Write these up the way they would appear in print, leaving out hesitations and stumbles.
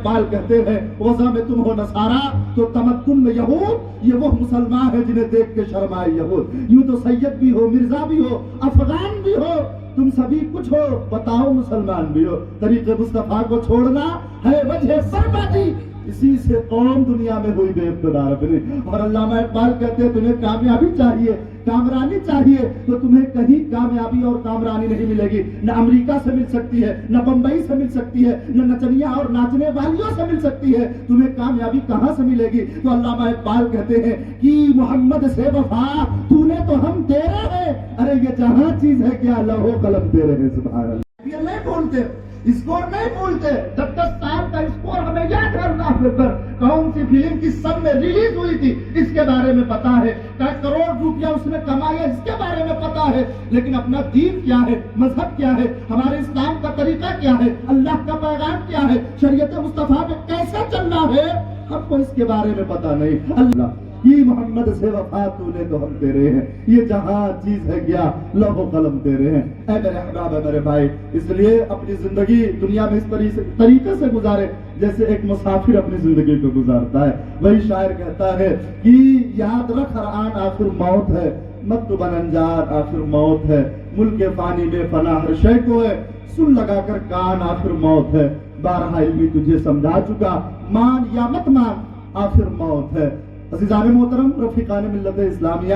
اقبال کہتے ہیں وضع میں تم ہو نصارا تو تمدن میں یہود، یہ وہ مسلمان ہے جنہیں دیکھ کے شرمائے یہود۔ یوں تو سید بھی ہو، مرزا بھی ہو، افغان بھی ہو، تم سبھی کچھ ہو، بتاؤ مسلمان بھی ہو۔ طریق مصطفیٰ کو چھوڑنا ہے وجہ بربادی، اسی سے قوم دنیا میں ہوئی بے اقتدار بنی۔ اور علامہ اقبال کہتے ہیں تمہیں کامیابی چاہیے، کامرانی چاہیے، تو تمہیں کہیں کامیابی اور کامرانی نہیں ملے گی، نہ امریکہ سے مل سکتی ہے، نہ بمبئی سے مل سکتی ہے، نہ نچنیا اور ناچنے والیوں سے مل سکتی ہے، تمہیں کامیابی کہاں سے ملے گی؟ تو علامہ اقبال کہتے ہیں کہ محمد سے وفا تو نے تو ہم تیرے ہیں، ارے یہ جہاں چیز ہے کیا لوح و قلم تیرے ہیں۔ سبحان اللہ، یہ نہیں بھولتے، اسکور نہیں بھولتے۔ 10 سال کا اسکور ہمیں یاد ہے، اللہ اکبر، کون سی فلم کس سن میں ریلیز ہوئی تھی اس کے بارے میں پتا ہے، کروڑ روپیہ اس نے کمایا اس کے بارے میں پتا ہے، لیکن اپنا دین کیا ہے، مذہب کیا ہے، ہمارے اسلام کا طریقہ کیا ہے، اللہ کا پیغام کیا ہے، شریعت مصطفیٰ میں کیسے چلنا ہے، ہم کو اس کے بارے میں پتا نہیں۔ اللہ یہ محمد سے وفا تو نے تو ہم تیرے ہیں، یہ جہاں چیز ہے کیا لوح و قلم تیرے ہیں۔ اے میرے احباب، اے میرے بھائی، اس لیے اپنی زندگی دنیا میں اس طریقے سے گزارے جیسے ایک مسافر اپنی زندگی کو گزارتا ہے۔ وہی شاعر کہتا ہے کہ یاد رکھ ہر آن آخر موت ہے، مت بن انجار آخر موت ہے، ملک فانی میں فنا ہر شے کو ہے، سن لگا کر کان آخر موت ہے، بارہا علمی تجھے سمجھا چکا، مان یا مت مان آخر موت ہے۔ عزیزان محترم، رفیقان ملت اسلامیہ،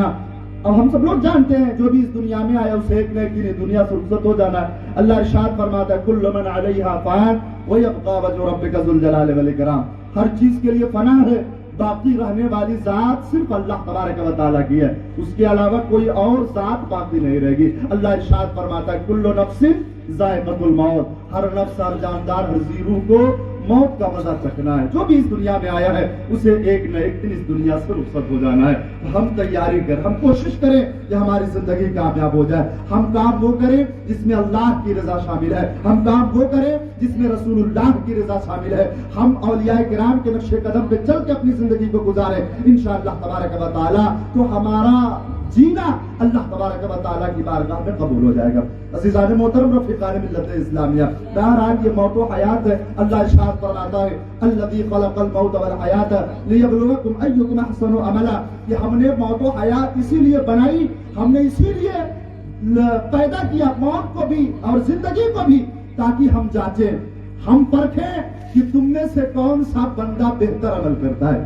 اب ہم سب لوگ جانتے ہیں جو بھی اس دنیا میں آیا اسے ایک نہ ایک دن دنیا سے رخصت ہو جانا ہے۔ اللہ ارشاد فرماتا ہے کل من علیہا فان ویبقی وجہ ربک ذو الجلال والاکرام، ہر چیز کے لیے فنا ہے، باقی رہنے والی ذات صرف اللہ تبارک و تعالیٰ کی ہے، اس کے علاوہ کوئی اور ذات باقی نہیں رہے گی۔ اللہ ارشاد فرماتا ہے کل نفس ذائقۃ الموت، ہر نفس، ہر جاندار، ہر ذی روح کو موت کا مزہ چکھنا ہے۔ جو بھی اس دنیا میں آیا ہے اسے ایک نہ ایک دن اس دنیا سے رخصت ہو جانا ہے۔ ہم تیاری کریں، ہم کوشش کریں کہ ہماری زندگی کامیاب ہو جائے، ہم کام وہ کریں جس میں اللہ کی رضا شامل ہے، ہم کام وہ کریں جس میں رسول اللہ کی رضا شامل ہے، ہم اولیاء کرام کے نقش قدم پہ چل کے اپنی زندگی کو گزاریں انشاءاللہ تبارک و تعالی، تو ہمارا جینا اللہ تبارک و تعالیٰ کی بارگاہ میں قبول ہو جائے گا۔ عزیزان محترم، رفیقان ملت اسلامیہ، بہرحال یہ موت و حیات ہے۔ اللہ ارشاد فرماتا ہے الذی خلق الموت والحیات لیبلوکم ایکم احسن عملا، کہ ہم نے موت و حیات اسی لیے بنائی، ہم نے اسی لیے پیدا کیا موت کو بھی اور زندگی کو بھی، تاکہ ہم جانچیں، ہم پرکھیں کہ تم میں سے کون سا بندہ بہتر عمل کرتا ہے۔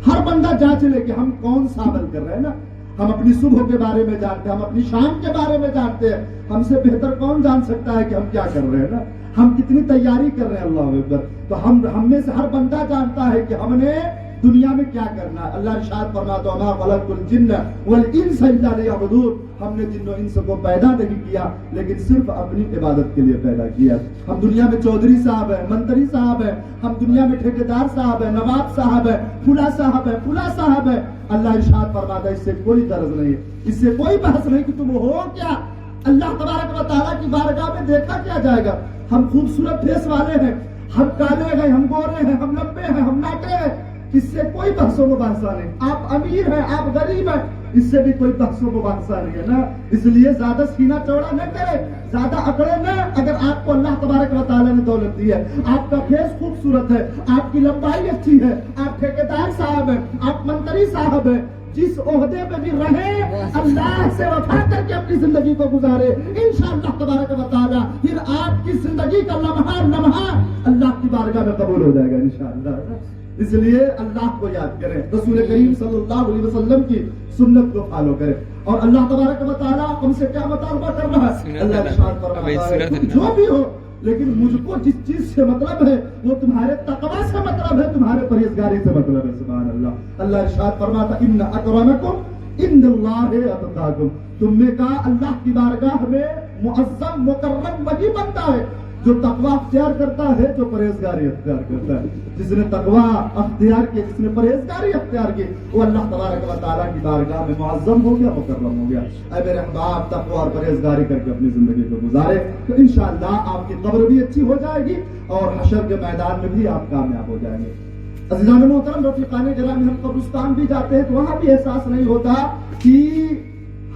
ہر بندہ جانچ لے کہ ہم کون سا عمل کر رہے ہیں نا، ہم اپنی صبح کے بارے میں جانتے ہیں، ہم اپنی شام کے بارے میں جانتے ہیں، ہم سے بہتر کون جان سکتا ہے کہ ہم کیا کر رہے ہیں نا، ہم کتنی تیاری کر رہے ہیں۔ اللہ اکبر، تو ہم میں سے ہر بندہ جانتا ہے کہ ہم نے دنیا میں کیا کرنا ہے۔ اللہ ارشاد فرماتا ہے وما خلقت الجن والانس الا لیعبدون، ہم نے جن و انس کو پیدا نہیں کیا لیکن صرف اپنی عبادت کے لیے پیدا کیا۔ ہم دنیا میں چودھری صاحب ہیں، منتری صاحب ہیں، ہم دنیا میں ٹھیکیدار صاحب ہیں، نواب صاحب ہیں، فلاں صاحب ہیں، فلاں صاحب ہیں۔ اللہ ارشاد فرماتا ہے اس سے کوئی غرض نہیں ہے، اس سے کوئی بحث نہیں کہ تم ہو کیا۔ اللہ تبارک و تعالیٰ کی بارگاہ میں دیکھا کیا جائے گا؟ ہم خوبصورت فیس والے ہیں، ہم کالے ہیں، ہم گورے ہیں، ہم لمبے ہیں، ہم ناٹے ہیں، اس سے کوئی بحث و مباحثہ نہیں۔ آپ امیر ہیں، آپ غریب ہیں، اس سے بھی کوئی بحث و مباحثہ نہیں ہے نا۔ اس لیے زیادہ سینہ چوڑا نہ کرے، زیادہ اکڑے نہ۔ اگر آپ کو اللہ تبارک و تعالیٰ نے دولت دی ہے، آپ کا فیس خوبصورت ہے، آپ کی لمبائی اچھی ہے، آپ ٹھیکیدار صاحب ہیں، آپ منتری صاحب ہیں، جس عہدے پہ بھی رہے اللہ سے وفا کر کے اپنی زندگی کو گزارے، انشاءاللہ تبارک و تعالیٰ پھر آپ کی زندگی کا لمحہ لمحہ اللہ کی بارگاہ میں قبول ہو جائے گا انشاءاللہ۔ اس لیے اللہ کو یاد کریں، رسول کریم صلی اللہ علیہ وسلم کی سنت کو فالو کریں، اور اللہ تبارک و تعالیٰ ہم سے کیا مطالبہ کر رہا ہے؟ اللہ ارشاد فرماتا ہے جو بھی ہو لیکن مجھ کو جس چیز سے مطلب ہے وہ تمہارے تقوی سے مطلب ہے، تمہارے پرہیزگاری سے مطلب ہے۔ سبحان اللہ۔ اللہ ارشاد فرماتا ان اکرمکم عند اللہ اتقاکم، تم نے کہا اللہ کی بارگاہ میں معظم مکرم وہی بنتا ہے جو تقوی اختیار کرتا ہے، جو پرہیزگاری اختیار کرتا ہے۔ جس نے تقوی اختیار کی، جس نے پرہیزگاری اختیار کی، وہ اللہ تبارک و تعالیٰ کی بارگاہ میں معظم ہو گیا، مکرم ہو گیا۔ اے میرے احباب، تقوی اور پرہیزگاری کر کے اپنی زندگی کو گزارے تو انشاءاللہ آپ کی قبر بھی اچھی ہو جائے گی اور حشر کے میدان میں بھی آپ کامیاب ہو جائیں گے۔ عزیزان محترم، رفیقان گرامی، ہم قبرستان بھی جاتے ہیں تو وہاں بھی احساس نہیں ہوتا کہ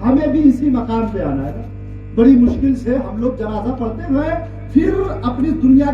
ہمیں بھی اسی مقام پہ آنا ہے۔ بڑی مشکل سے ہم لوگ جنازہ پڑھتے ہیں، پھر اپنی دنیا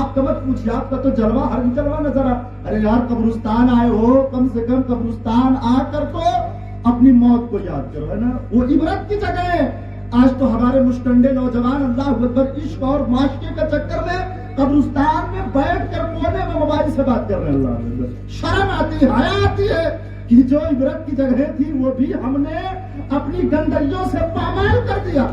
آپ کا مت پوچھیے, آپ کا تو جلوہ ہر جلوہ نظر آ. ارے یار قبرستان آئے ہو, کم سے کم قبرستان آ کر تو اپنی موت کو یاد کرو, ہے نا, وہ عبرت کی جگہ ہے. آج تو ہمارے مشٹنڈے نوجوان اللہ اکبر عشق اور معاشقے کے چکر میں قبرستان میں بیٹھ کر کونے میں موبائل سے بات کر رہے ہیں. اللہ اکبر, شرم آتی ہے, حیا آتی ہے کہ جو عبرت کی جگہ تھی وہ بھی ہم نے اپنی گندگیوں سے پامال کر دیا.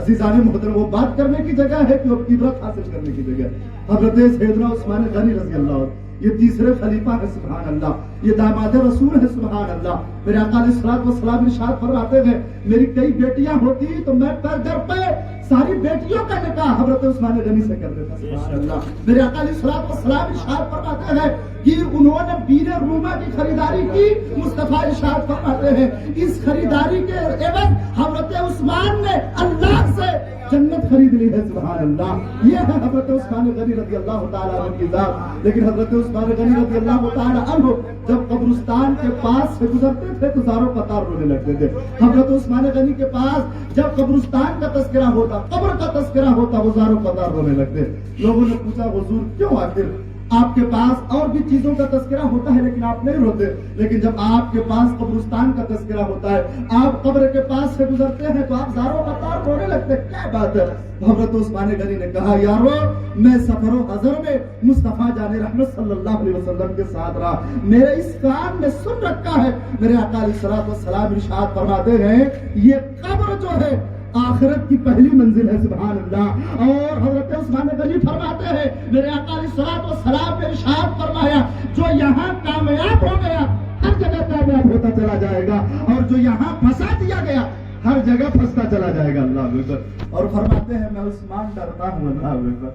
عزیزان محترم, وہ بات کرنے کی جگہ ہے کہ وہ عبرت حاصل کرنے کی جگہ. حضرت سیدنا عثمان غنی رضی اللہ عنہ, یہ تیسرے خلیفہ ہے, سبحان اللہ, یہ داماد رسول ہے, سبحان اللہ. میرے آقا علیہ الصلوۃ والسلام ارشاد فرماتے ہیں, میری کئی بیٹیاں ہوتی تو میں گھر پہ ساری بیٹیوں کا نکاح حضرت عثمان غنی سے کر دیتا, سبحان اللہ. میرے آقا علیہ الصلوۃ والسلام ارشاد فرماتے ہیں کہ انہوں نے بیر روما کی خریداری کی. مصطفیٰ ارشاد فرماتے ہیں اس خریداری کے عوض حضرت عثمان نے اللہ سے جنت خرید لی ہے, سبحان اللہ. یہ ہے حضرت عثمان غنی رضی اللہ تعالیٰ عنہ کی ذات. لیکن حضرت عثمان غنی رضی اللہ تعالیٰ عنہ جب قبرستان کے پاس سے گزرتے تھے تو زاروں قطار رونے لگتے تھے. حضرت عثمان غنی کے پاس جب قبرستان کا تذکرہ ہوتا, قبر کا تذکرہ ہوتا, وہ زاروں قطار رونے لگتے. لوگوں نے پوچھا حضور کیوں, آخر آپ کے پاس اور بھی چیزوں کا تذکرہ ہوتا ہے لیکن آپ نہیں روتے, لیکن جب آپ کے پاس قبرستان کا تذکرہ ہوتا ہے, آپ قبر کے پاس سے گزرتے ہیں تو آپ زاروں قطار رونے لگتے. کیا بات ہے. حضرت عثمان غنی نے کہا, یارو میں سفر و حضر میں مصطفیٰ جان رحمت صلی اللہ علیہ وسلم کے ساتھ رہا, میرے اس کان نے سن رکھا ہے. میرے آقا علیہ الصلوۃ والسلام ارشاد فرماتے ہیں یہ قبر جو ہے آخرت کی پہلی منزل ہے, سبحان اللہ. اور حضرت عثمان غنی فرماتے ہیں, میرے آقا علیہ الصلوۃ والسلام نے ارشاد فرمایا, جو یہاں کامیاب ہو گیا ہر جگہ کامیاب ہوتا چلا جائے گا, اور جو یہاں پھنسا دیا گیا ہر جگہ پھنستا چلا جائے گا. اللہ اکبر. اور فرماتے ہیں میں عثمان ڈرتا ہوں, اللہ اکبر,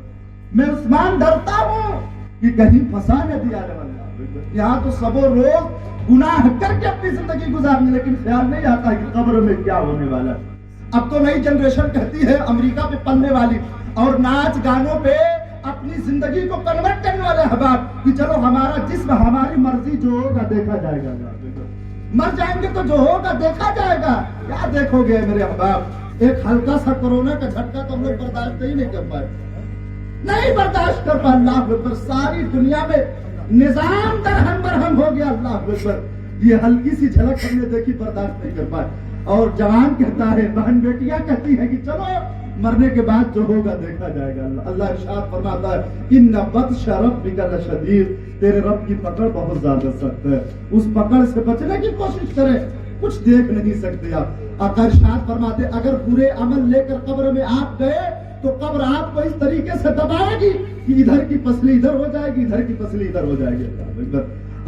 میں عثمان ڈرتا ہوں کہ کہیں پھنسا نہ دیا جائے. اللہ اکبر. یہاں تو سب روز گناہ کر کے اپنی زندگی گزارنے, لیکن خیال نہیں آتا کہ قبر میں کیا ہونے والا ہے. اب تو نئی جنریشن کہتی ہے امریکہ پہ پلنے والی اور ناچ گانوں پہ اپنی زندگی کو کنورٹ کرنے والے احباب کہ چلو ہمارا جسم ہماری مرضی, جو ہوگا دیکھا جائے گا. مر جائیں گے تو جو ہوگا دیکھا جائے گا. کیا دیکھو گے میرے احباب, ایک ہلکا سا کورونا کا جھٹکا تو ہم لوگ برداشت ہی نہیں کر پائے, نہیں برداشت کر پائے. اللہ اکبر. ساری دنیا میں نظام درہم برہم ہو گیا. اللہ اکبر. یہ ہلکی سی جھلک ہم نے دیکھی, برداشت نہیں کر پائے. اور جوان کہتا ہے, بہن بیٹیاں کہتی ہیں کہ چلو مرنے کے بعد جو ہوگا دیکھا جائے گا. اللہ ارشاد فرماتا ہے, ان بطش ربک لشدید, تیرے رب کی پکڑ بہت زیادہ سخت ہے, اس پکڑ سے بچنے کی کوشش کرے, کچھ دیکھ نہیں سکتے آپ. آقا ارشاد فرماتے اگر برے عمل لے کر قبر میں آپ گئے تو قبر آپ کو اس طریقے سے دبائے گی کہ ادھر کی پسلی ادھر ہو جائے گی, ادھر کی پسلی ادھر ہو جائے گی.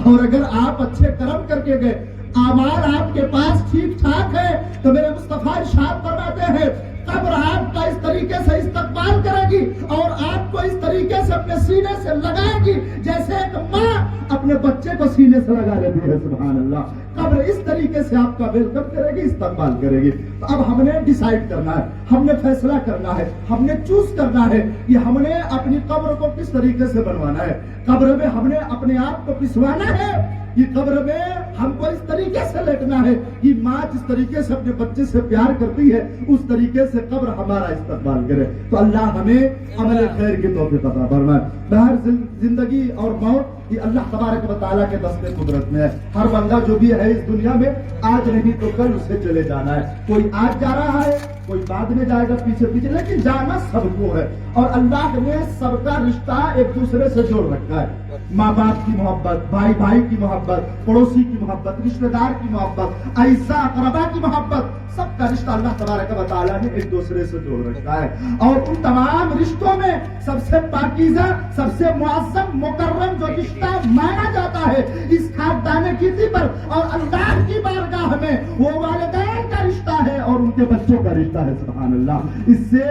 اور اگر آپ اچھے کرم کر کے گئے, اعمال آپ کے پاس ٹھیک ٹھاک ہے, تو میرے مصطفیٰ ارشاد فرماتے ہیں قبر آپ کا اس طریقے سے استقبال کرے گی اور آپ کو اس طریقے سے اپنے سینے سے لگائے گی جیسے ایک ماں اپنے بچے کو سینے سے لگا لیتی ہے. سبحان اللہ. قبر اس طریقے سے آپ کا ویلکم کرے گی, استقبال کرے گی. تو اب ہم نے ڈیسائیڈ کرنا ہے, ہم نے فیصلہ کرنا ہے, ہم نے چوز کرنا ہے کہ ہم نے اپنی قبر کو کس طریقے سے بنوانا ہے. قبر میں ہم نے اپنے آپ کو پسوانا ہے کہ قبر میں ہم کو اس طریقے سے لیٹنا ہے کہ ماں جس طریقے سے اپنے بچے سے پیار کرتی ہے اس طریقے سے قبر ہمارا استقبال کرے. تو اللہ ہمیں عمل خیر کی توفیق عطا فرمائے. بہر زندگی اور موت یہ اللہ تبارک و تعالیٰ کے دست قدرت میں ہے. ہر بندہ جو بھی ہے اس دنیا میں آج نہیں تو کل اسے چلے جانا ہے. کوئی آج جا رہا ہے, کوئی بعد میں جائے گا پیچھے پیچھے, لیکن جانا سب کو ہے. اور اللہ نے سب کا رشتہ ایک دوسرے سے جوڑ رکھا ہے. ماں باپ کی محبت, بھائی بھائی کی محبت, پڑوسی کی محبت, رشتہ دار کی محبت, اعزاء اقربا کی محبت, سب کا رشتہ اللہ تبارک و تعالیٰ نے ایک دوسرے سے جوڑ رکھا ہے. اور ان تمام رشتوں میں سب سے پاکیزہ, سب سے معظم, مکرم جو رشتہ مانا جاتا ہے اس خاندان کی پر اور اللہ کی بارگاہ میں وہ والدین کا رشتہ ہے اور ان کے بچوں کا رشتہ ہے. سبحان اللہ. اس سے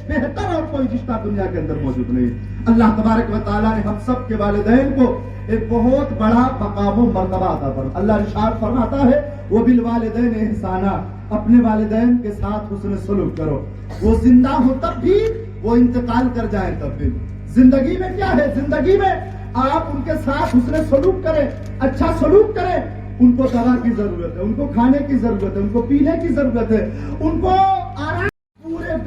بہتر اور کوئی رشتہ دنیا کے اندر موجود نہیں. اللہ تبارک و تعالیٰ نے ہم سب کے والدین کو ایک بہت بڑا مقام و مرتبہ عطا فرمایا. اللہ ارشاد فرماتا ہے وبالوالدین احسانا, اپنے والدین کے ساتھ حسن سلوک کرو. وہ زندہ ہو تب بھی, وہ انتقال کر جائیں تب بھی. زندگی میں کیا ہے, زندگی میں آپ ان کے ساتھ حسن سلوک کریں, اچھا سلوک کریں. ان کو دوا کی ضرورت ہے, ان کو کھانے کی ضرورت ہے, ان کو پینے کی ضرورت ہے, ان کو آرام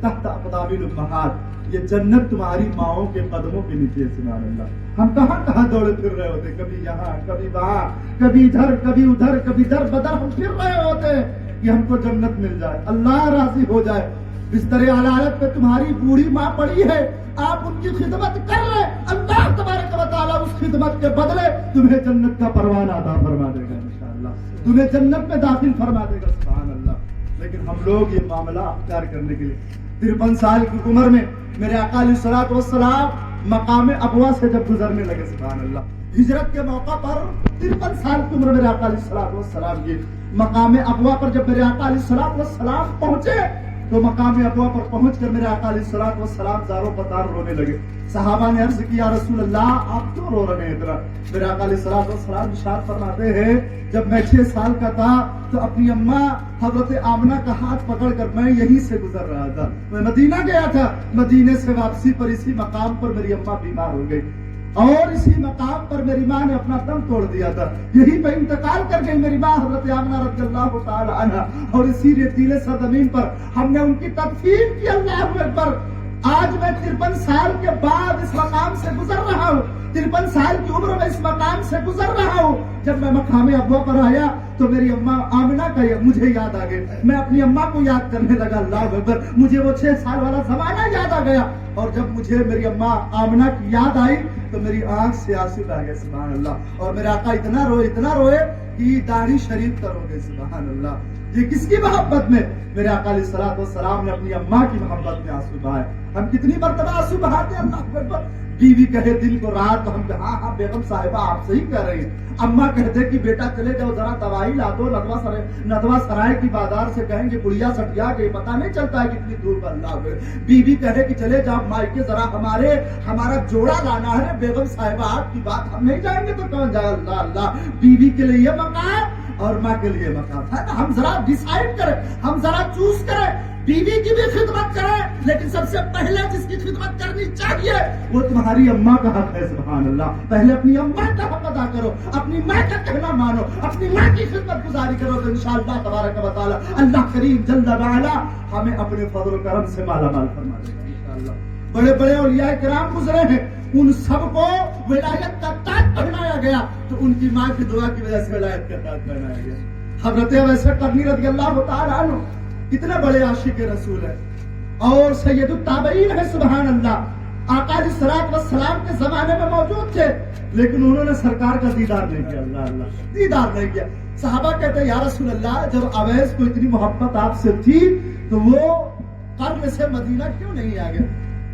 تحت اقدام الامہات، یہ جنت تمہاری ماؤں کے قدموں کے نیچے ہے۔ سبحان اللہ۔ ہم کہاں کہاں دوڑے پھر رہے ہوتے، کبھی یہاں کبھی وہاں، کبھی ادھر کبھی ادھر، کبھی در بدر ہم پھر رہے ہوتے کہ ہم کو جنت مل جائے، اللہ راضی ہو جائے۔ بستر علالت پہ تمہاری بوڑھی ماں پڑی ہے، آپ ان کی خدمت کر رہے، اللہ تبارک و تعالیٰ اس خدمت کے بدلے تمہیں جنت کا پروانہ عطا فرما دے گا انشاءاللہ، تمہیں جنت میں داخل فرما دے گا۔ سبحان اللہ۔ لیکن ہم لوگ یہ معاملہ اختیار کرنے کے لیے 53 سال کی عمر میں میرے آقا علیہ الصلوۃ والسلام مقام ابوا سے جب گزرنے لگے، سبحان اللہ، ہجرت کے موقع پر 53 سال کی عمر میرے آقا علیہ الصلوۃ والسلام کی مقام ابوا پر جب میرے آقا علیہ الصلوۃ والسلام پہنچے تو مقام ابوا پر پہنچ کر میرے آقا علیہ الصلوۃ والسلام زاروں پتار رونے لگے۔ صحابہ نے عرض کیا رسول اللہ آپ کیوں رو رہے ہیں اتنا؟ میرے آقا علیہ الصلوۃ والسلام ارشاد فرماتے ہیں جب میں 6 سال کا تھا تو اپنی اماں حضرت آمنہ کا ہاتھ پکڑ کر میں یہیں سے گزر رہا تھا، میں مدینہ گیا تھا، مدینے سے واپسی پر اسی مقام پر میری اماں بیمار ہو گئی اور اسی مقام پر میری ماں نے اپنا دم توڑ دیا تھا، یہی پہ انتقال کر گئی میری ماں حضرت آمنہ رضی اللہ تعالی عنہا، اور اسی ریتیلے سرزمین پر ہم نے ان کی تدفین کی۔ اللہ اکبر۔ آج میں 53 سال کے بعد اس مقام سے گزر رہا ہوں، 53 سال کی عمر میں اس مقام سے گزر رہا ہوں۔ جب میں مقام ابوا پر آیا تو میری اماں آمنہ کا مجھے یاد آ گیا، میں اپنی اماں کو یاد کرنے لگا۔ اللہ اکبر، مجھے وہ 6 سال والا زمانہ یاد آ گیا، اور جب مجھے میری اماں آمنہ کی یاد آئی تو میری آنکھ سے آنسو بہ گئے۔ سبحان اللہ۔ اور میرا آقا اتنا روئے کہ داڑھی شریف تر ہو گئی۔ سبحان اللہ۔ یہ کس کی محبت میں؟ میرے آقا علیہ الصلوۃ والسلام نے اپنی اماں کی محبت میں آنسو بہائے۔ ہم کتنی مرتبہ آنسو بہاتے ہیں اللہ اکبر۔ بیوی کہے دل کو رات تو ہم کہے ہاں بیگم صاحبہ آپ صحیح کہہ رہی ہیں۔ اماں کہتے کہ بیٹا چلے جاؤ ذرا دوائی لا دو، ندوہ سرائے کی بازار سے کہیں گے گڑیا سٹیا کے پتہ نہیں چلتا ہے کتنی دور پر اللہ ہوئے۔ بیوی کہے کہ چلے جاؤ مائکے ذرا ہمارا جوڑا لانا ہے، بیگم صاحبہ آپ کی بات ہم نہیں جائیں گے تو کون جائے؟ اللہ اللہ۔ بیوی کے لیے یہ مقام اور ماں کے لیے مقام ہے نا، ہم ذرا ڈیسائیڈ کریں، ہم ذرا چوز کریں۔ بیوی کی بھی خدمت کریں، لیکن سب سے پہلے جس کی خدمت کرنی چاہیے وہ تمہاری اماں کا حق ہے۔ سبحان اللہ۔ پہلے اپنی اماں کا حق ادا کرو، اپنی ماں کا کہنا مانو، اپنی ماں کی خدمت گزاری کرو تو انشاءاللہ تبارک و تعالی اللہ کریم جل وعلا ہمیں اپنے فضل و کرم سے مالا مال فرما دے گا انشاءاللہ۔ بڑے بڑے اولیاء کرام گزرے ہیں، ان سب کو ولایت کا تاج پہنایا گیا تو ان کی ماں کی دعا کی وجہ سے ولایت کا تاج پہنایا گیا۔ حضرت اویس قرنی رضی اللہ تعالی عنہ کتنے بڑے عاشق رسول ہیں اور سید التابعین ہیں۔ سبحان اللہ۔ آقا علیہ الصلوۃ والسلام کے زمانے میں موجود تھے لیکن انہوں نے سرکار کا دیدار نہیں کیا۔ اللہ اللہ، دیدار نہیں کیا۔ صحابہ کہتے ہیں یا رسول اللہ جب اویس کو اتنی محبت آپ سے تھی تو وہ قرن سے مدینہ کیوں نہیں آ گئے؟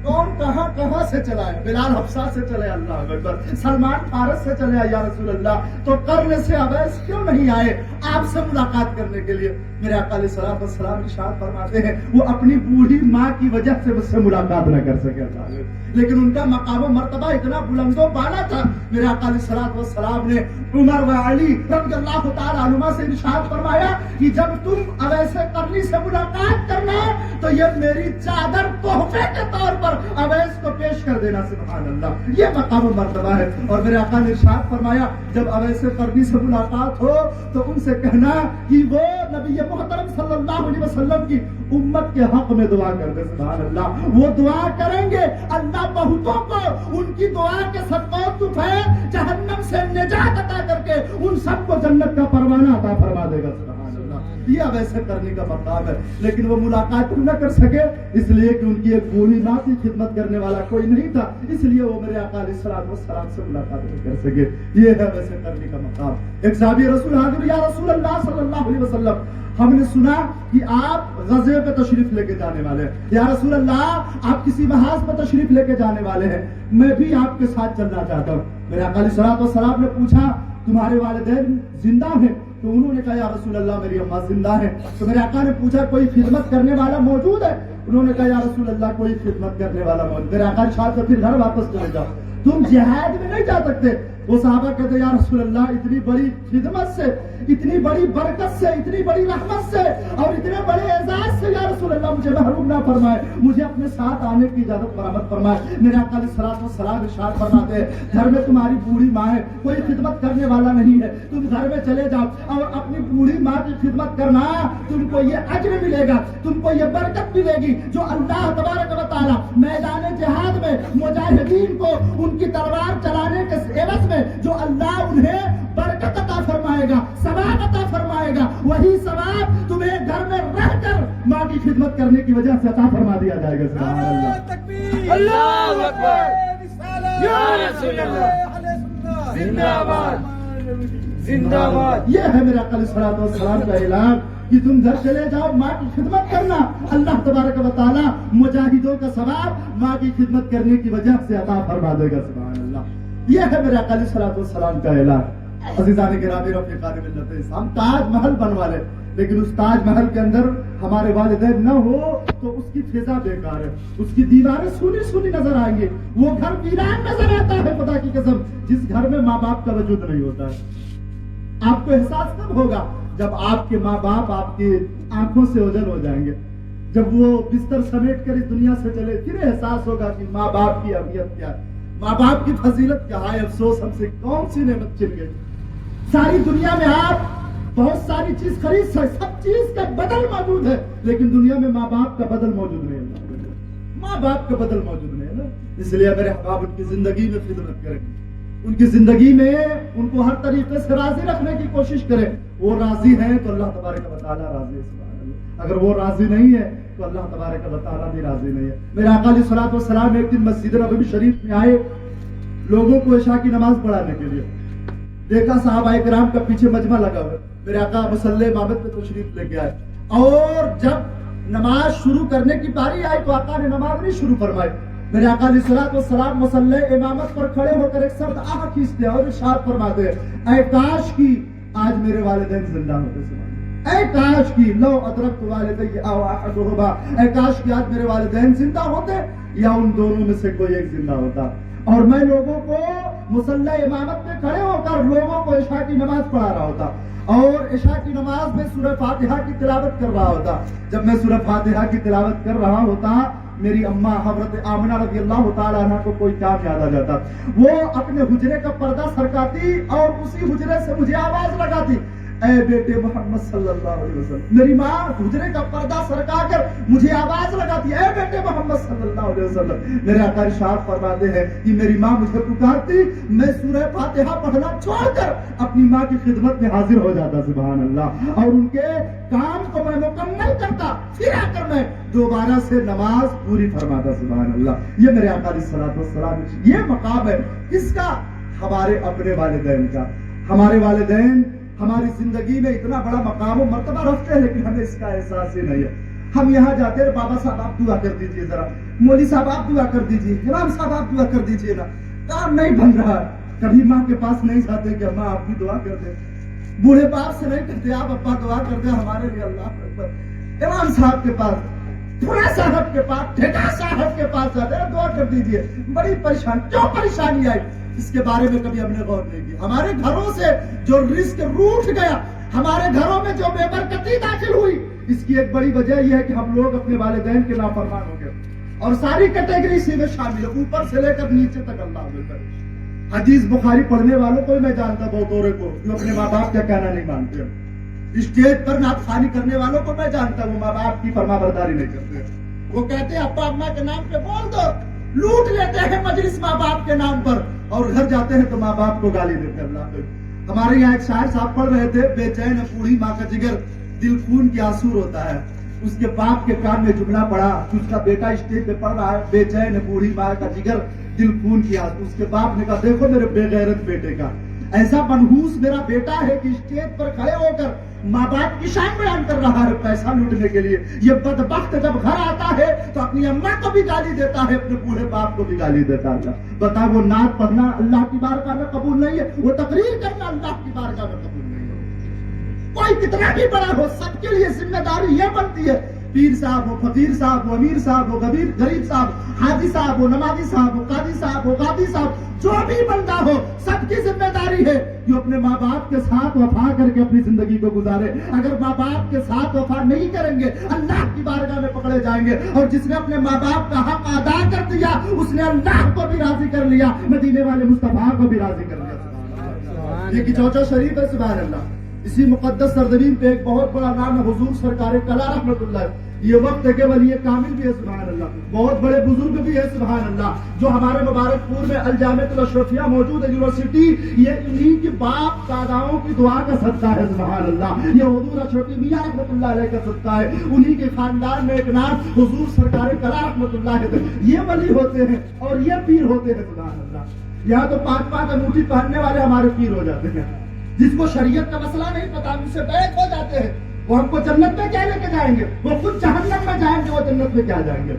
کون کہاں سے چلا ہے؟ بلال حبشہ سے چلے، اللہ اکبر، سلمان فارس سے چلے یا رسول اللہ، تو قرن سے اویس کیوں نہیں آئے آپ سے ملاقات کرنے کے لیے؟ میرے آقا علیہ الصلوۃ والسلام ارشاد فرماتے ہیں وہ اپنی بوڑھی ماں کی وجہ سے مجھ سے ملاقات نہ کر سکے اللہ، لیکن ان کا مقام و مرتبہ اتنا بلند و بالا تھا۔ میرے آقا علیہ الصلوۃ والسلام نے عمر و علی رضی اللہ تعالی عنہما سے ارشاد فرمایا کہ جب تم اویس قرنی سے ملاقات کرنا تو یہ میری چادر تحفے کے طور پر اویس کو پیش کر دینا۔ سبحان اللہ، یہ مقام و مرتبہ ہے۔ اور میرے آقا نے ارشاد فرمایا جب اویس قرنی سے ملاقات ہو تو ان سے کہنا کہ وہ نبی محترم صلی اللہ علیہ وسلم کی امت کے حق میں دعا کر دے۔ سبحان اللہ، وہ دعا کریں گے اللہ بہتوں کو ان کی دعا کے صدقہ جہنم سے نجات عطا کر کے ان سب کو جنت کا پروانہ عطا فرما دے گا۔ سبحان اللہ، یہ ویسے کرنے کا مقام ہے، لیکن وہ ملاقات نہ کر سکے اس لیے کہ ان کی ایک بوڑھی ماں کی خدمت کرنے والا کوئی نہیں تھا، اس لیے وہ میرے آقا علیہ الصلوۃ والسلام سے ملاقات نہیں کر سکے۔ یہ ہے ویسے کرنے کا مقام۔ ایک صحابی رسول حاضر یا رسول اللہ صلی اللہ علیہ وسلم ہم نے سنا کہ آپ غزوے پہ تشریف لے کے جانے والے ہیں، یا رسول اللہ آپ کسی محاذ پہ تشریف لے کے جانے والے ہیں، میں بھی آپ کے ساتھ چلنا چاہتا ہوں۔ میرے آقا علیہ الصلوۃ والسلام نے پوچھا تمہارے والدین زندہ ہیں؟ تو انہوں نے کہا یا رسول اللہ میری اماں زندہ ہے۔ تو میرے آقا نے پوچھا کوئی خدمت کرنے والا موجود ہے؟ انہوں نے کہا یا رسول اللہ کوئی خدمت کرنے والا موجود۔ میرے آقا نے کہا پھر گھر واپس چلے جاؤ، تم جہاد میں نہیں جا سکتے۔ وہ صحابہ کہتے یا رسول اللہ اتنی بڑی خدمت سے، اتنی بڑی برکت سے، اتنی بڑی رحمت سے اور اتنے بڑے اعزاز سے یا رسول اللہ مجھے محروم نہ فرمائے، مجھے اپنے ساتھ آنے کی اجازت برآمد فرمائے۔ میرے آقا علیہ الصلوۃ والسلام ارشاد فرماتے ہیں گھر میں تمہاری بوڑھی ماں ہے، کوئی خدمت کرنے والا نہیں ہے، تم گھر میں چلے جاؤ اور اپنی بوڑھی ماں کی خدمت کرنا، تم کو یہ اجر ملے گا، تم کو یہ برکت ملے گی جو اللہ تبارک و تعالیٰ میدان جہاد میں مجاہدین کو ان کی تلوار چلانے کے عوض میں جو اللہ انہیں برکت عطا فرمائے گا، ثواب عطا فرمائے گا، وہی ثواب تمہیں گھر میں رہ کر ماں کی خدمت کرنے کی وجہ سے عطا فرما دیا جائے گا۔ سبحان اللہ، تکبیر، اللہ اکبر، یا رسول اللہ، زندہ باد، زندہ باد۔ یہ ہے میرے آقا علیہ الصلوۃ والسلام کا اعلان کہ تم گھر چلے جاؤ ماں کی خدمت کرنا، اللہ تبارک و تعالیٰ مجاہدوں کا ثواب ماں کی خدمت کرنے کی وجہ سے عطا فرما دے گا۔ سبحان اللہ، یہ ہے میرے آقا علیہ الصلوۃ والسلام کا اعلان۔ عزیزان گرامی، رفیقان ملت اسلام، تاج محل بنوا لے لیکن اس تاج محل کے اندر ہمارے والدین نہ ہو تو اس کی فضا بیکار ہے، اس کی دیواریں سونی سونی نظر آئیں گے، وہ گھر ویران نظر آتا ہے خدا کی قسم، جس گھر میں ماں باپ کا وجود نہیں ہوتا ہے۔ آپ کو احساس کب ہوگا؟ جب آپ کے ماں باپ آپ کی آنکھوں سے اوجھل ہو جائیں گے، جب وہ بستر سمیٹ کر اس دنیا سے چلے، پھر احساس ہوگا کہ ماں باپ کی اہمیت کیا ہے، ماں باپ کی فضیلت کیا ہے۔ افسوس ہم سے کون سی نعمت چھن گئی۔ ساری دنیا میں آپ بہت ساری چیز خرید سکتے، سب چیز کا بدل موجود ہے، لیکن دنیا میں ماں باپ کا بدل موجود نہیں ہے، ماں باپ کا بدل موجود نہیں ہے نا۔ اس لیے میرے احباب ان کی زندگی میں خدمت کریں، ان کی زندگی میں ان کو ہر طریقے سے راضی رکھنے کی کوشش کریں۔ وہ راضی ہیں تو اللہ تبارک و تعالیٰ راضی ہے، سبحان اللہ۔ اگر وہ راضی نہیں ہے تو اللہ تبارک و تعالیٰ بھی راضی نہیں ہے۔ میرے آقا علیہ الصلوۃ والسلام ایک دن مسجد نبوی شریف میں آئے لوگوں کو عشاء کی نماز پڑھانے کے لیے، دیکھا صحابہ کرام کا پیچھے مجمع لگا ہوا، میرے آقا مصلی امامت میں تشریف لے کے آئے، اور جب نماز شروع کرنے کی باری آئی تو آقا نے نماز نہیں شروع فرمائی۔ میرے آقا علیہ الصلوۃ والسلام مصلی امامت پر کھڑے ہو کر ایک سرد آہ کھینچتے اور ارشاد فرماتے ہیں اے کاش کی آج میرے والدین زندہ ہوتے، سبحان، اے کاش کی لو ادرکت والدی او احدہما، اے کاش کی آج میرے والدین زندہ ہوتے یا ان دونوں میں سے کوئی ایک زندہ ہوتا، اور میں لوگوں کو مصلی امامت میں کھڑے ہو کر لوگوں کو عشاء کی نماز پڑھا رہا ہوتا، اور عشاء کی نماز میں سورہ فاتحہ کی تلاوت کر رہا ہوتا۔ جب میں سورہ فاتحہ کی تلاوت کر رہا ہوتا، میری اماں حضرت آمنہ رضی اللہ تعالیٰ عنہ کو کوئی کام یاد آ جاتا، وہ اپنے حجرے کا پردہ سرکاتی اور اسی حجرے سے مجھے آواز لگاتی اے بیٹے محمد صلی اللہ علیہ وسلم۔ میری ماں حجرے کا پردہ سرکا کر مجھے آواز لگاتی اے بیٹے محمد صلی اللہ علیہ وسلم۔ میرے آقا ارشاد فرماتے ہیں کہ میری ماں مجھے پکارتی، میں سورہ فاتحہ پڑھنا چھوڑ کر اپنی ماں کی خدمت میں حاضر ہو جاتا، سبحان اللہ، اور ان کے کام کو میں مکمل کرتا، پھر آ کر میں دوبارہ سے نماز پوری فرماتا، سبحان اللہ۔ یہ میرے آقا علیہ الصلوۃ والسلام یہ مقام ہے کس کا؟ ہمارے اپنے والدین کا۔ ہمارے والدین ہماری زندگی میں اتنا بڑا مقام و مرتبہ رکھتے ہیں لیکن ہمیں اس کا احساس ہی نہیں ہے۔ ہم یہاں جاتے ہیں، بابا صاحب آپ دعا کر دیجئے، ذرا مولوی صاحب آپ دعا کر دیجئے، امام صاحب آپ دعا کر دیجئے نا، کام نہیں بن رہا۔ کبھی ماں کے پاس نہیں جاتے کہ اماں آپ بھی دعا کر دیں، بوڑھے باپ سے نہیں کہتے آپ ابا دعا کر دیں ہمارے لیے، اللہ اکبر۔ امام صاحب کے پاس، پورا صاحب کے پاس، ٹھیکا صاحب کے پاس جاتے ہیں، دعا کر دیجئے۔ بڑی کیوں پریشانی آئی اس کے بارے میں کبھی ہم نے غور نہیں کیا۔ ہمارے گھروں سے جو رزق روٹ گیا، ہمارے گھروں میں جو بے برکتی داخل ہوئی، اس کی ایک بڑی وجہ یہ ہے کہ ہم لوگ اپنے والدین کے نافرمان ہو گئے، اور ساری کیٹیگری اسی میں شامل ہے، اوپر سے لے کر نیچے تک اللہ بہتر۔ حدیث بخاری پڑھنے والوں کو میں جانتا بہت اورے کو جو اپنے ماں باپ کا کہنا نہیں مانتے، اسٹیج پر نعت خوانی کرنے والوں کو میں جانتا ہوں وہ ماں باپ کی فرما برداری نہیں کرتے، وہ کہتے ہیں ابا اماں کے نام پہ بول دو، لوٹ لیتے ہیں مجلس ماں باپ کے نام پر، اور گھر جاتے ہیں تو ماں باپ کو گالی دیتے۔ اللہ پہ ہمارے یہاں ایک شاعر صاحب پڑھ رہے تھے، بے چین بوڑھی ماں کا جگر دل خون کی آنسو ہوتا ہے۔ اس کے باپ کے کان میں جملہ پڑا، اس کا بیٹا اسٹیج پہ پڑھ رہا ہے، بے چین بوڑھی ماں کا جگر دل خون کی آنسو۔ اس کے باپ نے کہا دیکھو میرے بے غیرت بیٹے کا، ایسا منحوس میرا بیٹا ہے کہ اسٹیج پر کھڑے ہو کر ماں باپ کی شان بیان کر رہا ہے پیسہ لوٹنے کے لیے۔ یہ بدبخت جب گھر آتا ہے تو اپنی اماں کو بھی گالی دیتا ہے، اپنے بوڑھے باپ کو بھی گالی دیتا ہے۔ بتا وہ نعت پڑھنا اللہ کی بارگاہ میں قبول نہیں ہے، وہ تقریر کرنا اللہ کی بارگاہ میں قبول نہیں ہے۔ کوئی کتنا بھی بڑا ہو، سب کے لیے ذمہ داری یہ بنتی ہے پیر صاحب ہو، فقیر صاحب ہو، امیر صاحب ہو، غریب صاحب، حاجی صاحب ہو، نمازی صاحب ہو، قاضی صاحب ہو، قاضی صاحب، جو بھی بندہ ہو، سب کی ذمہ داری ہے کہ اپنے ماں باپ کے ساتھ وفا کر کے اپنی زندگی کو گزارے. اگر ماں باپ کے ساتھ وفا نہیں کریں گے اللہ کی بارگاہ میں پکڑے جائیں گے. اور جس نے اپنے ماں باپ کا حق ادا کر دیا اس نے اللہ کو بھی راضی کر لیا، مدینے والے مصطفیٰ کو بھی راضی کر لیا. یہ کہ چوچا شریف ہے. سبحان اللہ. اسی مقدس سرزمین پہ ایک بہت بڑا نام ہے حضور سرکار کلا رحمت اللہ. یہ وقت کے ولی کامل بھی ہے. سبحان اللہ. بہت بڑے بزرگ بھی ہے. سبحان اللہ. جو ہمارے مبارک پور میں الجامعۃ الاشرفیہ موجود ہے یونیورسٹی، یہ انہی کے باپ داداؤں کی دعا کا صدقہ ہے. سبحان اللہ. یہ حضور اشرفی میاں رحمت اللہ علیہ کا صدقہ ہے. انہی کے خاندان میں ایک نام حضور سرکار کلا رحمت اللہ علیہ. یہ ولی ہوتے ہیں اور یہ پیر ہوتے ہیں. سبحان اللہ. یہاں تو 5 انگوٹھی پہننے والے ہمارے پیر ہو جاتے ہیں. جس کو شریعت کا مسئلہ نہیں پتا ان سے بیعت ہو جاتے ہیں. وہ ہم کو جنت میں کیا لے کے جائیں گے؟ وہ خود جہنم میں جائیں گے، وہ جنت میں کیا جائیں گے؟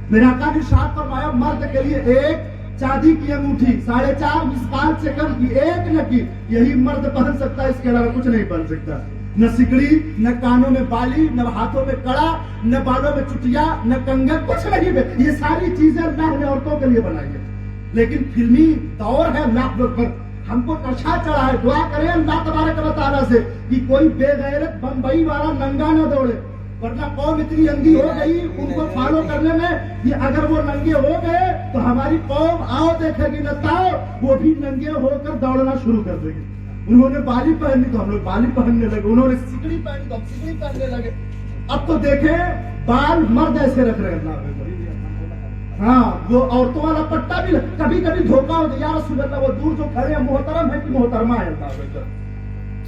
میرے آقا نے ارشاد فرمایا مرد کے لیے ایک چاندی کی انگوٹھی 4.5 مسقال سے کم کی ایک نکی یہی مرد پہن سکتا ہے، اس کے علاوہ کچھ نہیں پہن سکتا. نہ سکڑی، نہ کانوں میں بالی، نہ ہاتھوں میں کڑا، نہ بالوں میں چٹیا، نہ کنگن، کچھ نہیں. یہ ساری چیزیں اللہ نے عورتوں کے لیے بنائی ہے. لیکن فلمی دور ہے اللہ پر ہم کو نشہ چڑھا ہے. دعا کریں اللہ تبارک و تعالیٰ سے کہ کوئی بے غیرت بمبئی والا ننگا نہ دوڑے، ورنہ قوم اتنی اندھی ہو گئی ان کو فالو کرنے میں کہ اگر وہ ننگے ہو گئے تو ہماری قوم آؤ دیکھے گی نہ تاؤ وہ بھی ننگے ہو کر دوڑنا شروع کر دے گی. انہوں نے بالی پہنی تو ہم لوگ بالی پہننے لگے، انہوں نے سکڑی پہنی تو ہم سکڑی پہننے لگے. اب تو دیکھیں بال مرد ایسے رکھ رہے ہیں. ہاں وہ عورتوں والا پٹا بھی کبھی کبھی دھوکا ہو یا رسول اللہ وہ دور جو کھڑے ہیں محترم ہے کہ محترمہ ہے.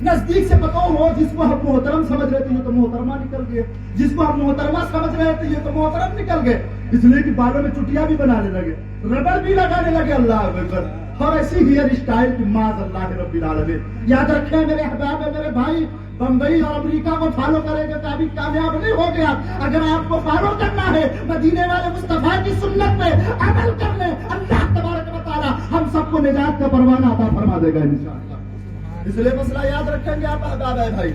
نزدیک سے پتا ہو جس کو ہم محترم سمجھ رہے تھے یہ تو محترمہ نکل گئے، جس کو ہم محترمہ سمجھ رہے تھے یہ تو محترم نکل گئے. اس لیے کہ بالوں میں چٹیاں بھی بنانے لگے، ربڑ بھی لگانے لگے. اللہ اکبر. اور ایسی ہیئر اسٹائل کی معاذ اللہ رب العالمین. یاد رکھیں میرے احباب میرے بھائی، بمبئی اور امریکہ کو فالو کرے گا کبھی کامیاب نہیں ہو گیا. اگر آپ کو فالو کرنا ہے مدینے والے مصطفیٰ کی سنت پہ عمل کرنے، اللہ تبارک و تعالیٰ ہم سب کو نجات کا پروانہ عطا فرما دے گا انشاءاللہ. اس لیے مسئلہ یاد رکھیں گے آپ احباب ہے بھائی،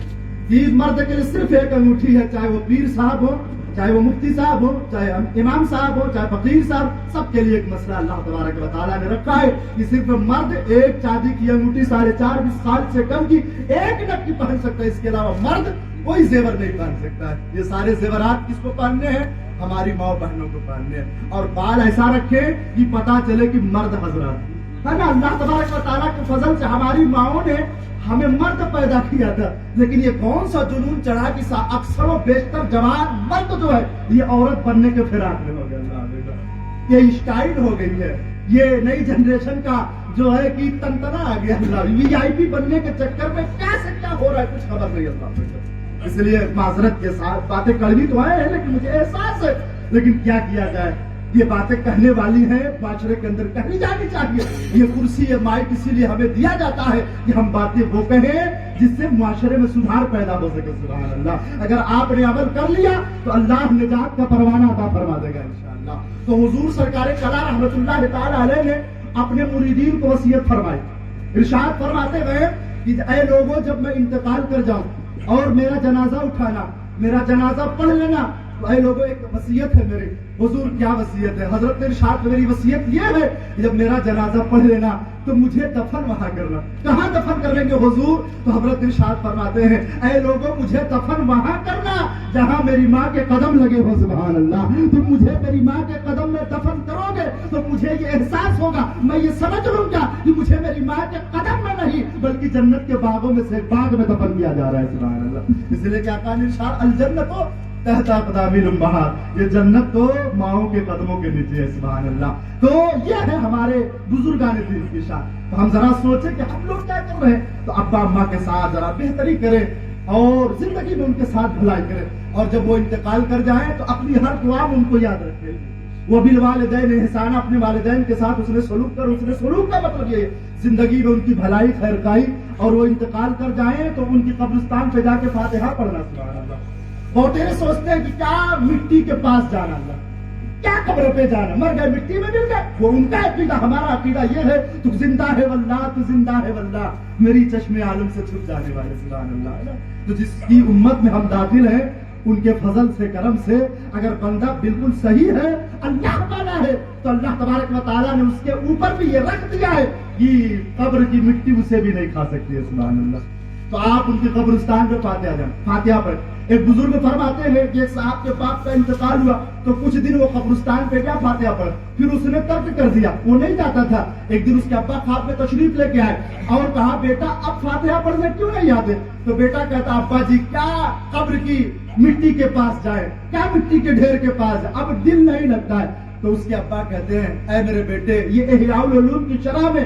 کہ مرد کے لیے صرف ایک انگوٹھی ہے، چاہے وہ پیر صاحب ہو، چاہے وہ مفتی صاحب ہو، چاہے امام صاحب ہو، چاہے فقیر صاحب، سب کے لیے ایک مسئلہ اللہ تبارک و تعالیٰ نے رکھا ہے کہ صرف مرد ایک چاندی کی انگوٹھی 4.5 مسقال سے کم کی ایک نکی پہن سکتا ہے. اس کے علاوہ مرد کوئی زیور نہیں پہن سکتا ہے. یہ سارے زیورات کس کو پہننے ہیں؟ ہماری ماں بہنوں کو پہننے ہیں. اور بال ایسا رکھے کہ پتا چلے کہ مرد حضرات ہے نا. اللہ تبارک و تعالیٰ کے فضل سے ہماری ماؤں نے ہمیں مرد پیدا کیا تھا، لیکن یہ کون سا جنون چڑھا کہ اکثر و بیشتر جوان مرد جو ہے یہ عورت بننے کے فراق میں ہو گیا. یہ اسٹائل ہو گئی ہے، یہ نئی جنریشن کا جو ہے کہ تنتنا آ گیا. VIP بننے کے چکر میں کیا سے کیا ہو رہا ہے کچھ خبر نہیں. اللہ اس لیے معذرت کے ساتھ باتیں کڑوی تو ہیں لیکن مجھے احساس ہے، لیکن کیا کیا جائے. یہ باتیں کہنے والی ہیں، معاشرے کے اندر کہنی جانی چاہیے. یہ کرسی یہ مائک اسی لیے ہمیں دیا جاتا ہے کہ ہم باتیں وہ کہیں جس سے معاشرے میں سدھار پیدا ہو سکے. سبحان اللہ. اگر آپ نے عمل کر لیا تو اللہ نجات کا پروانہ عطا فرما دے گا انشاءاللہ. تو حضور سرکار کلا رحمت اللہ تعالی علیہ نے اپنے مریدین کو وصیت فرمائی. ارشاد فرماتے ہوئے کہ اے لوگوں جب میں انتقال کر جاؤں اور میرا جنازہ اٹھانا، میرا جنازہ پڑھ لینا، تو اے لوگوں ایک وصیت ہے میری. حضور کیا وصیت ہے؟ حضرت نے ارشاد میری وصیت یہ ہے جب میرا جنازہ پڑھ لینا تو مجھے دفن وہاں کرنا. کہاں دفن کر لیں گے حضور؟ تو حضرت ارشاد فرماتے ہیں اے لوگوں مجھے دفن وہاں کرنا جہاں میری ماں کے قدم لگے ہو. سبحان اللہ. تم مجھے میری ماں کے قدم میں دفن کرو گے تو مجھے یہ احساس ہوگا، میں یہ سمجھ لوں گا کہ مجھے میری ماں کے قدم میں نہیں بلکہ جنت کے باغوں میں سے ایک باغ میں دفن کیا جا رہا ہے. سبحان اللہ. اس لیے کہ آقا نے ارشاد الجنت ہو تحت اقدام الامہات، یہ جنت تو ماؤں کے قدموں کے نیچے ہے. سبحان اللہ. تو یہ ہے ہمارے بزرگان دین کی شان. تو ہم ذرا سوچیں کہ ہم لوگ کیا کر رہے ہیں. تو ابا اماں کے ساتھ ذرا بہتری کریں اور زندگی میں ان کے ساتھ بھلائی کریں، اور جب وہ انتقال کر جائیں تو اپنی ہر دعا میں ان کو یاد رکھیں. وہ بالوالدین احسان، اپنے والدین کے ساتھ اس نے سلوک کر. اس نے سلوک کا مطلب یہ زندگی میں ان کی بھلائی خیر خائی، اور وہ انتقال کر جائیں تو ان کی قبرستان پہ جا کے فاتحہ پڑھنا. سبحان اللہ. بہتےرے سوچتے ہیں کہ کیا مٹی کے پاس جانا، اللہ کیا قبر پہ جانا، مر گئے مٹی میں مل گئے. وہ ان کا عقیدہ. ہمارا عقیدہ یہ ہے تو زندہ ہے واللہ، تو زندہ ہے واللہ، میری چشم عالم سے چھپ جانے والے. سبحان اللہ. تو جس کی امت میں ہم داخل ہیں ان کے فضل سے کرم سے اگر بندہ بالکل صحیح ہے اللہ والا ہے تو اللہ تبارک و تعالیٰ نے اس کے اوپر بھی یہ رکھ دیا ہے کہ قبر کی مٹی اسے بھی نہیں کھا سکتی ہے. سبحان اللہ. تو آپ ان کے قبرستان پہ فاتحہ پڑھ. ایک بزرگ فرماتے ہیں کہ ایک صاحب کے باپ کا انتقال ہوا تو کچھ دن وہ قبرستان پہ کیا فاتحہ پڑھ, پھر اس نے ترک کر دیا, وہ نہیں جاتا تھا. ایک دن اس کے ابا خواب میں تشریف لے کے آئے اور کہا بیٹا اب فاتحہ پڑھنے کیوں نہیں آتے؟ تو بیٹا کہتا ابا جی کیا قبر کی مٹی کے پاس جائے, کیا مٹی کے ڈھیر کے پاس جائے, اب دل نہیں لگتا ہے. تو اس کے ابا کہتے ہیں اے میرے بیٹے یہ احیاء العلوم کی شرح میں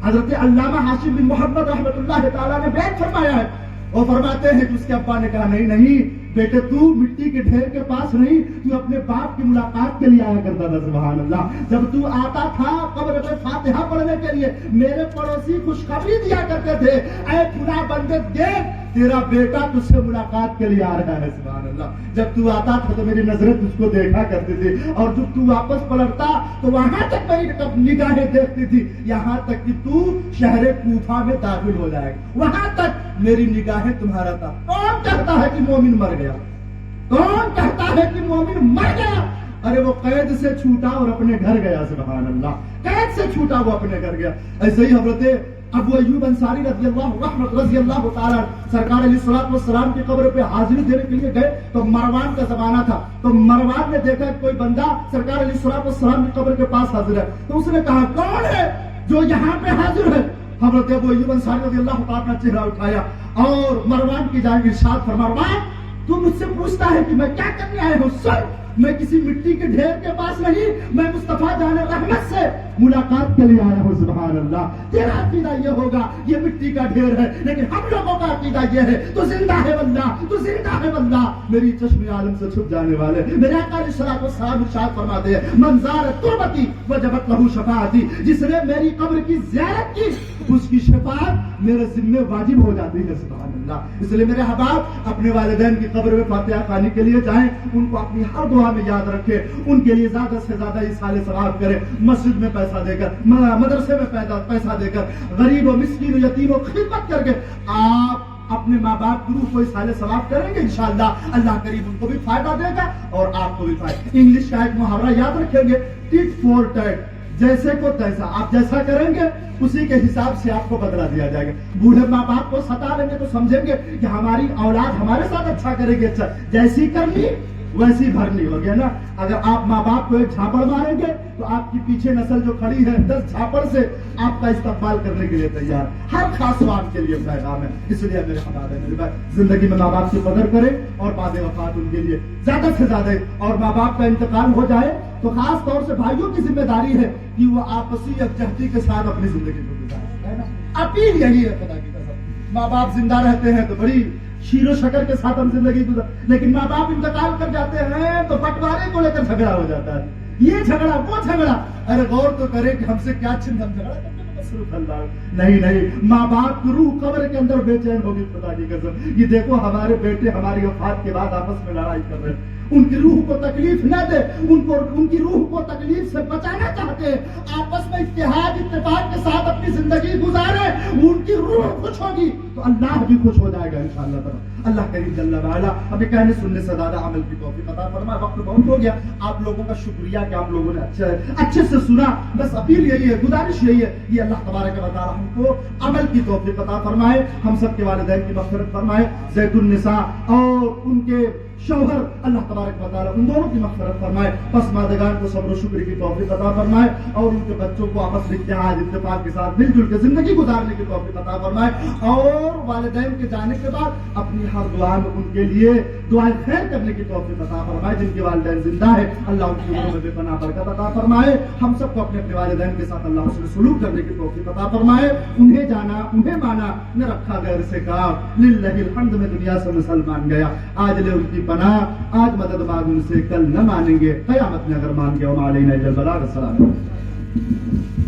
حضرت علامہ ہاشم بن محمد رحمۃ اللہ تعالیٰ نے بیان فرمایا ہے. وہ فرماتے ہیں کہ اس کے ابا نے کہا نہیں بیٹے تو مٹی کے ڈھیر کے پاس نہیں, تو اپنے باپ کی ملاقات کے لیے آیا کرتا تھا. سبحان اللہ. جب تو آتا تھا قبر پہ فاتحہ پڑھنے کے لیے میرے پڑوسی خوشخبری دیا کرتے تھے اے خدا بندے دیکھ تیرا بیٹا تجھ سے ملاقات کے لیے آ رہا ہے. سبحان اللہ. جب تو آتا تھا تو میری نظریں تجھ کو دیکھا کرتی تھی اور جب تو واپس پلٹتا تو وہاں تک میری نگاہیں دیکھتی تھی, یہاں تک کہ تو شہر کوفہ میں داخل ہو جائے گا, وہاں تک میری نگاہیں تمہارا تھا. کون کہتا ہے کہ مومن مر گیا؟ کون کہتا ہے کہ مومن مر گیا؟ ارے وہ قید سے چھوٹا اور اپنے گھر گیا. سبحان اللہ. قید سے چھوٹا وہ اپنے گھر گیا. ایسے ہی حضرت ابو ایوب انصاری رضی اللہ تعالیٰ سرکار علیہ الصلوۃ والسلام کی قبر پہ حاضری دینے کے لیے گئے تو مروان کا زمانہ تھا. تو مروان نے دیکھا کوئی بندہ سرکار علیہ الصلوۃ والسلام کی قبر کے پاس حاضر ہے, تو اس نے کہا کون ہے جو یہاں پہ حاضر ہے؟ حضرت ابو ایوب انصاری رضی اللہ تعالیٰ نے چہرہ اٹھایا اور مروان کی جانب ارشاد فرمایا مروان تو مجھ سے پوچھتا ہے کہ میں کیا کرنے آیا ہوں؟ سن, میں کسی مٹی کے ڈھیر کے پاس نہیں, میں مصطفیٰ جان رحمت سے ملاقات کے لیے آیا ہوں. سبحان اللہ. تیرا عقیدہ یہ ہوگا یہ مٹی کا ڈھیر ہے, لیکن ہم لوگوں کا عقیدہ یہ ہے تو زندہ ہے واللہ, تو زندہ ہے واللہ. میری چشم عالم سے چھپ جانے والے میرے آقا علیہ الصلوۃ والسلام ارشاد فرماتے ہیں من زار تربتی وجبت لہ شفاعتی, جس نے میری قبر کی زیارت کی اس کی شفاعت میرے ذمہ واجب ہو جاتی ہے. سبحان اللہ. اس لیے میرے احباب اپنے والدین کی قبر میں فاتحہ خوانی کے لیے جائیں, ان کو اپنی ہر دعا میں یاد رکھیں, ان کے لیے زیادہ سے زیادہ ایصال ثواب کریں, مسجد میں پیسہ دے کر, مدرسے میں پیسہ دے کر, غریب و مسکین و یتیم و خدمت کر کے آپ اپنے ماں باپ کی روح کو ایصال ثواب کریں گے. انشاءاللہ اللہ کریم ان کو بھی فائدہ دے گا اور آپ کو بھی فائدہ. انگلش کا ایک محاورہ یاد رکھیں گے, ٹٹ فور ٹیٹ, جیسے کو تیسا. آپ جیسا کریں گے اسی کے حساب سے آپ کو بدلہ دیا جائے گا. بوڑھے ماں باپ کو ستا لیں گے تو سمجھیں گے کہ ہماری اولاد ہمارے ساتھ اچھا کرے گی, اچھا جیسی کرنی ویسی بھرنی ہو گیا نا. اگر آپ ماں باپ کو ایک جھاپڑ ماریں گے تو آپ کی پیچھے نسل جو کھڑی ہے 10 جھاپڑ سے آپ کا استقبال کرنے کے لیے تیار. ہر خاص بات کے لیے پیغام ہے. اس لیے میرے حضرات میرے بھائی زندگی میں ماں باپ کی قدر کریں اور بعد وفات ان کے لیے زیادہ سے زیادہ, اور ماں باپ کا انتقال ہو جائے تو خاص طور سے بھائیوں کی ذمہ داری ہے کہ وہ آپسی یکجہتی کے ساتھ اپنی زندگی کو گزاریں. اپیل یہی ہے خدا کی قسم. ماں باپ زندہ رہتے ہیں تو بڑی شیر و شکر کے ساتھ ہم زندگی گزار, لیکن ماں باپ انتقال کر جاتے ہیں تو بٹوارے کو لے کر جھگڑا ہو جاتا ہے. یہ جھگڑا وہ جھگڑا, ارے غور تو کریں کہ ہم سے کیا چھن ہم جھگڑا کرتے ہیں مصروف اللہ. نہیں, ماں باپ کی روح قبر کے اندر بے چین ہوگی خدا کی قسم. یہ دیکھو ہمارے بیٹے ہماری وفات کے بعد آپس میں لڑائی کر رہے ہیں, ان کی روح کو تکلیف نہ دے, ان کی روح کو تکلیف سے بچانا چاہتے ہیں, آپس میں اتحاد اتفاق کے ساتھ اپنی زندگی گزارے, ان کی روح خوش ہوگی تو اللہ بھی خوش ہو جائے گا انشاءاللہ تعالی. اللہ کریم جل وعلا ہمیں کہنے سننے سے زیادہ عمل کی توفیق عطا فرمائے. وقت بہت ہو گیا, آپ لوگوں کا شکریہ کہ آپ لوگوں نے اچھے سے سنا. بس اپیل یہی ہے, گزارش یہی ہے, یہ اللہ تبارک و تعالی ہم کو عمل کی توفیق عطا فرمائے, ہم سب کے والدین کی مغفرت فرمائے, زید النساء اور ان کے شوہر اللہ تبارک و تعالی ان دونوں کی مغفرت فرمائے, پسماندگان کو صبر و شکر کی توفیق عطا فرمائے اور ان کے بچوں کو آپس میں اتحاد اتفاق کے ساتھ مل جل کے زندگی گزارنے کی توفیق عطا فرمائے, اور والدین کے جانے کے بعد اپنی ہر دعا میں ان کے لیے دعائیں خیر کرنے کی توفیق عطا فرمائے. جن کے والدین زندہ ہے اللہ ان کی عمر میں بے پناہ برکت عطا فرمائے. ہم سب کو اپنے والدین کے ساتھ اللہ حسن سلوک کرنے کی توفیق عطا فرمائے. انہیں جانا انہیں مانا, نہ رکھا غیر سے کام. للہ الحمد میں دنیا سے مسلمان گیا, آج لے ان کی پناہ, آج مدد مانگ ان سے, کل نہ مانیں گے قیامت میں اگر مان گیا. وما علینا الا البلاغ. السلام علیکم.